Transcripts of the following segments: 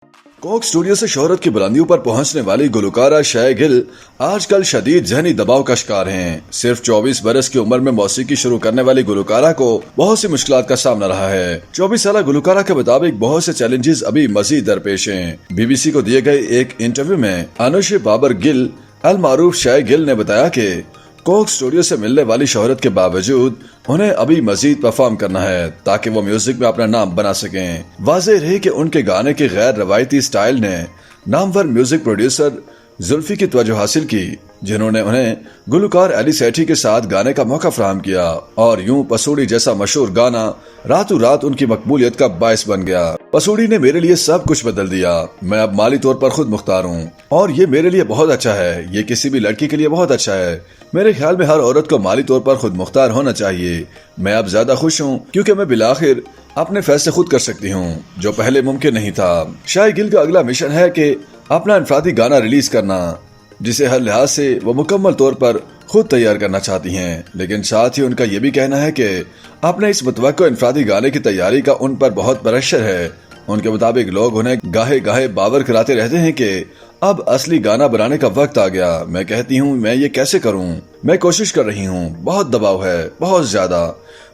Coke studio से शोहरत की बुलंदियों पर पहुंचने वाली गुलकारा शाय गिल आजकल शदीद ज़हनी दबाव का शिकार हैं। सिर्फ 24 बरस की उम्र में मौसीकी शुरू करने वाली गुलकारा को बहुत सी मुश्किलात का सामना रहा है। 24 साल गुलकारा के मुताबिक बहुत से चैलेंजेस अभी मजीद दरपेश हैं। बीबीसी को दिए गए एक इंटरव्यू में अनुश बाबर गिल अल मारूफ शाय गिल ने बताया कि कोक स्टूडियो से मिलने वाली शोहरत के बावजूद उन्हें अभी मजीद परफॉर्म करना है ताकि वो म्यूजिक में अपना नाम बना सकें। वाज़ेह रही कि उनके गाने के गैर रवायती स्टाइल ने नामवर म्यूजिक प्रोड्यूसर जुल्फी की तवज्जो हासिल की, जिन्होंने उन्हें गुलकार अली सेठी के साथ गाने का मौका फराहम किया और यूं पसूड़ी जैसा मशहूर गाना रातों रात उनकी मकबूलियत का बायस बन गया। पसूड़ी ने मेरे लिए सब कुछ बदल दिया। मैं अब माली तौर पर खुद मुख्तार हूँ और ये मेरे लिए बहुत अच्छा है। ये किसी भी लड़की के लिए बहुत अच्छा है। मेरे ख्याल में हर औरत को माली तौर पर खुद मुख्तार होना चाहिए। मैं अब ज्यादा खुश हूँ क्योंकि मैं बिलाखिर अपने फैसले खुद कर सकती हूँ, जो पहले मुमकिन नहीं था। शाय गिल का अगला मिशन है कि अपना इनफरादी गाना रिलीज करना, जिसे हर लिहाज से वो मुकम्मल तौर पर खुद तैयार करना चाहती हैं। लेकिन साथ ही उनका ये भी कहना है कि अपने इस मुतवक्को इनफरादी गाने की तैयारी का उन पर बहुत प्रेशर है। उनके मुताबिक लोग उन्हें गाहे गाहे बावर कराते रहते हैं कि अब असली गाना बनाने का वक्त आ गया। मैं कहती हूँ मैं ये कैसे करूँ? मैं कोशिश कर रही हूँ। बहुत दबाव है, बहुत ज्यादा।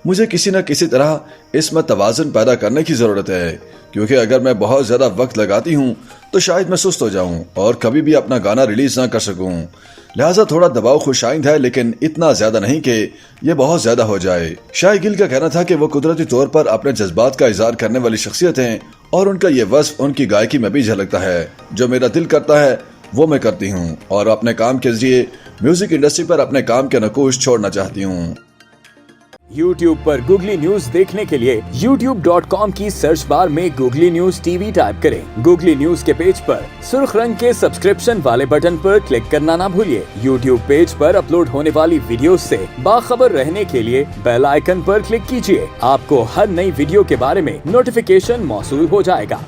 मुझे किसी न किसी तरह इसमें तवाज़ुन पैदा करने की जरूरत है, क्योंकि अगर मैं बहुत ज्यादा वक्त लगाती हूँ तो शायद मैं सुस्त हो जाऊं और कभी भी अपना गाना रिलीज ना कर सकूं। लिहाजा थोड़ा दबाव खुशाइंद है, लेकिन इतना ज्यादा नहीं कि ये बहुत ज्यादा हो जाए। शाय गिल का कहना था कि वो कुदरती तौर पर अपने जज्बात का इजहार करने वाली शख्सियत हैं और उनका ये वस्फ उनकी गायकी में भी झलकता है। जो मेरा दिल करता है वो मैं करती हूँ और अपने काम के जरिए म्यूजिक इंडस्ट्री पर अपने काम के नकूश छोड़ना चाहती हूँ। YouTube पर गूगली न्यूज देखने के लिए youtube.com की सर्च बार में गूगली न्यूज टीवी टाइप करें। गूगली न्यूज के पेज पर सुर्ख रंग के सब्सक्रिप्शन वाले बटन पर क्लिक करना ना भूलिए। YouTube पेज पर अपलोड होने वाली वीडियोस से बाखबर रहने के लिए बेल आइकन पर क्लिक कीजिए। आपको हर नई वीडियो के बारे में नोटिफिकेशन मौसूल हो जाएगा।